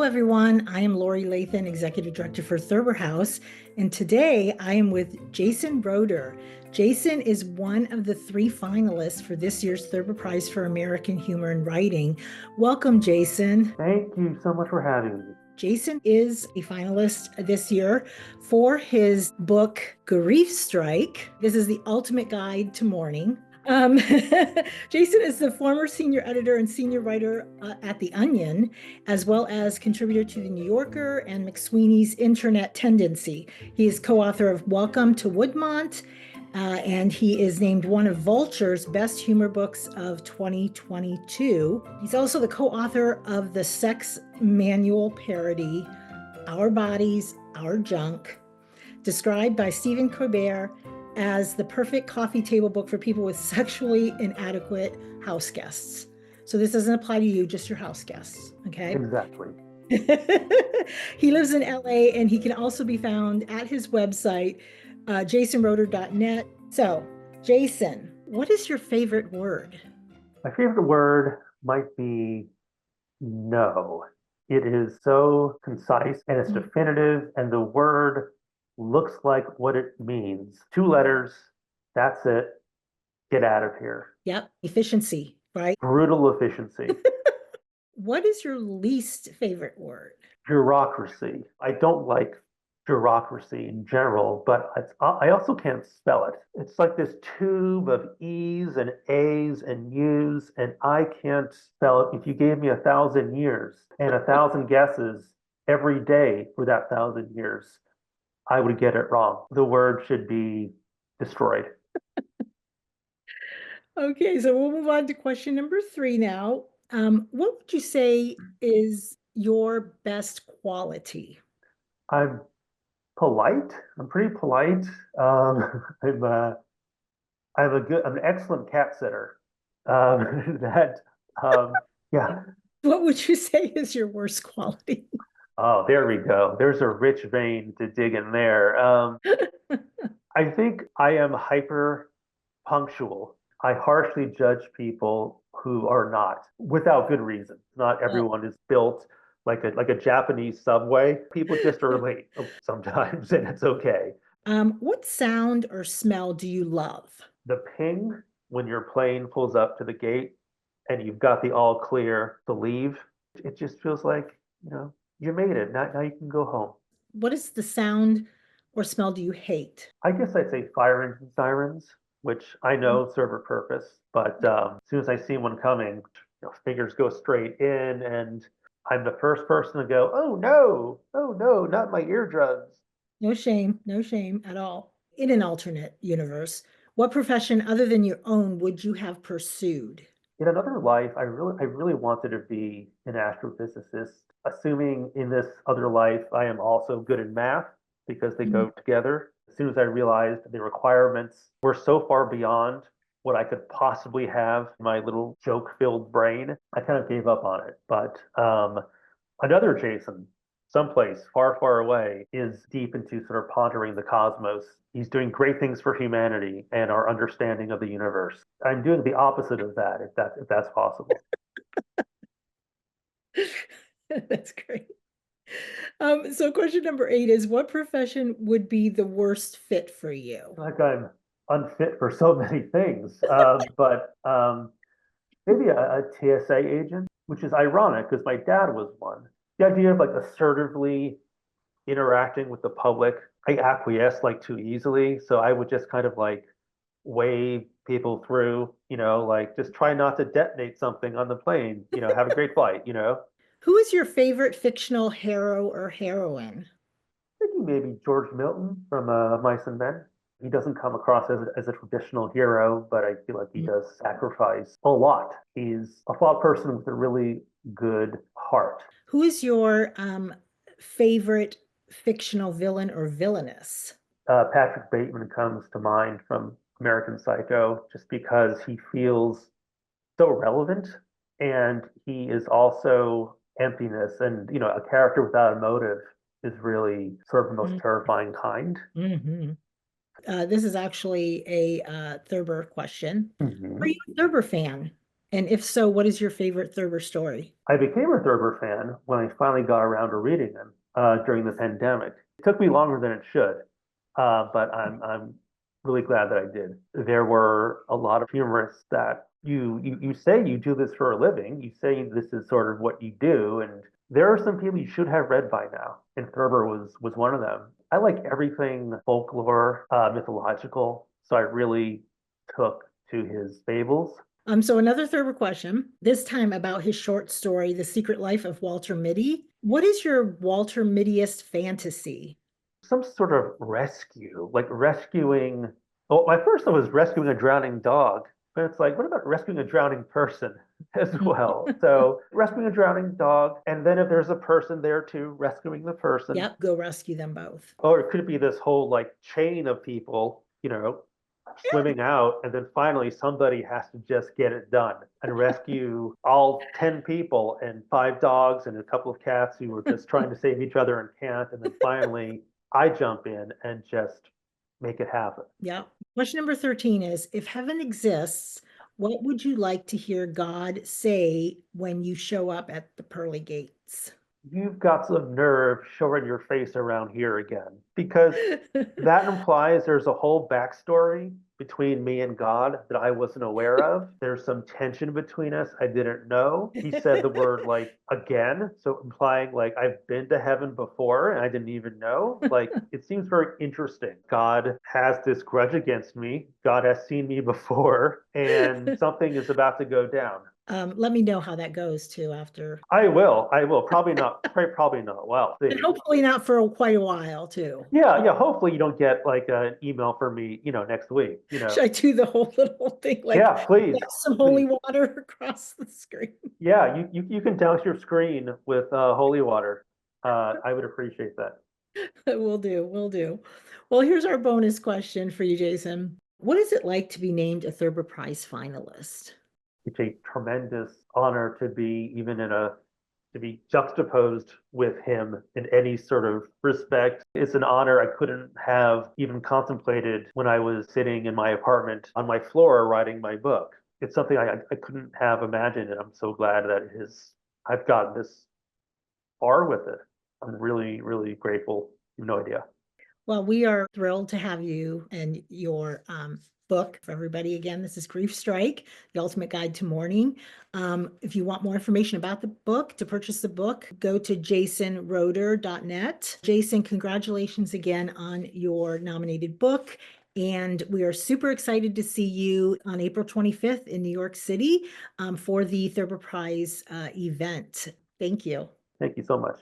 everyone. I am Lori Lathan, Executive Director for Thurber House, and today I am with Jason Roeder. Jason is one of the 3 finalists for this year's Thurber Prize for American Humor and Writing. Welcome, Jason. Thank you so much for having me. Jason is a finalist this year for his book, Grief Strike. This is the ultimate guide to mourning. Jason is the former senior editor and senior writer at The Onion, as well as contributor to The New Yorker and McSweeney's Internet Tendency. He is co-author of Welcome to Woodmont, and he is named one of Vulture's best humor books of 2022. He's also the co-author of the sex manual parody, Our Bodies, Our Junk, described by Stephen Colbert as the perfect coffee table book for people with sexually inadequate house guests. So this doesn't apply to you, just your house guests, okay? Exactly. He lives in LA, and he can also be found at his website, jasonroeder.net. So, Jason, what is your favorite word? My favorite word might be no. It is so concise and it's definitive, and the word looks like what it means. 2 letters, that's it. Get out of here. Yep, efficiency, right? Brutal efficiency. What is your least favorite word? Bureaucracy. I don't like bureaucracy in general, but I also can't spell it. It's like this tube of E's and A's and U's, and I can't spell it. If you gave me 1,000 years and 1,000 guesses every day for that 1,000 years, I would get it wrong. The word should be destroyed. Okay, so we'll move on to question number 3 now. What would you say is your best quality? I'm polite. I'm pretty polite. I'm an excellent cat sitter. Yeah. What would you say is your worst quality? Oh, there we go. There's a rich vein to dig in there. I think I am hyper punctual. I harshly judge people who are not, without good reason. Not everyone is built like a Japanese subway. People just are late sometimes, and it's okay. What sound or smell do you love? The ping when your plane pulls up to the gate and you've got the all clear to leave, it just feels like, you made it. Now you can go home. What is the sound or smell do you hate? I guess I'd say fire engine sirens, which I know serve a purpose, but as soon as I see one coming, fingers go straight in, and I'm the first person to go, oh no, not my eardrums. No shame at all. In an alternate universe, what profession other than your own would you have pursued? In another life, I really wanted to be an astrophysicist, assuming in this other life I am also good in math because they go together. As soon as I realized the requirements were so far beyond what I could possibly have in my little joke-filled brain, I kind of gave up on it. But another Jason, someplace far, far away, is deep into sort of pondering the cosmos. He's doing great things for humanity and our understanding of the universe. I'm doing the opposite of that, if that's possible. That's great. So question number 8 is, what profession would be the worst fit for you? Like I'm unfit for so many things, but maybe a TSA agent, which is ironic because my dad was one. The idea of like assertively interacting with the public, I acquiesce like too easily. So I would just kind of like wave people through, like just try not to detonate something on the plane, have a great flight. Who is your favorite fictional hero or heroine? Thinking maybe George Milton from Mice and Men. He doesn't come across as a traditional hero, but I feel like he does sacrifice a lot. He's a flawed person with a really good heart. Who is your favorite fictional villain or villainess? Patrick Bateman comes to mind from American Psycho just because he feels so relevant, and he is also emptiness, and a character without a motive is really sort of the most terrifying kind. This is actually a Thurber question. Are you a Thurber fan? And if so, what is your favorite Thurber story? I became a Thurber fan when I finally got around to reading them during the pandemic. It took me longer than it should, but I'm really glad that I did. There were a lot of humorists that you say you do this for a living. You say this is sort of what you do, and there are some people you should have read by now, and Thurber was one of them. I like everything folklore, mythological, so I really took to his fables. So another Thurber question, this time about his short story, The Secret Life of Walter Mitty. What is your Walter Mittyist fantasy? Some sort of rescue, like rescuing. Well, my first thought was rescuing a drowning dog, but it's like, what about rescuing a drowning person as well? So rescuing a drowning dog, and then if there's a person there too, rescuing the person. Yep, go rescue them both. Or it could be this whole like chain of people, swimming out, and then finally somebody has to just get it done and rescue all 10 people and 5 dogs and a couple of cats who were just trying to save each other and can't. And then finally I jump in and just make it happen. Yeah. Question number 13 is, if heaven exists, what would you like to hear God say when you show up at the pearly gates? You've got some nerve showing your face around here again, because that implies there's a whole backstory between me and God that I wasn't aware of. There's some tension between us I didn't know. He said the word like again, so implying like I've been to heaven before and I didn't even know. Like it seems very interesting. God has this grudge against me. God has seen me before, and something is about to go down. Let me know how that goes too after. I will. I will. Probably not. Probably not. Well, And hopefully not for quite a while too. yeah, yeah. Hopefully you don't get like an email from me, next week. Should I do the whole little thing like Yeah, please, some please. holy water across the screen? Yeah, you can douse your screen with holy water. I would appreciate that. Will do, will do. Well, here's our bonus question for you, Jason. What is it like to be named a Thurber Prize finalist? It's a tremendous honor to be even to be juxtaposed with him in any sort of respect. It's an honor I couldn't have even contemplated when I was sitting in my apartment on my floor writing my book. It's something I couldn't have imagined, and I'm so glad that I've gotten this far with it. I'm really, really grateful. You have no idea. Well, we are thrilled to have you and your book for everybody. Again, this is Grief Strike, The Ultimate Guide to Mourning. If you want more information about the book, to purchase the book, go to jasonroeder.net. Jason, congratulations again on your nominated book. And we are super excited to see you on April 25th in New York City for the Thurber Prize event. Thank you. Thank you so much.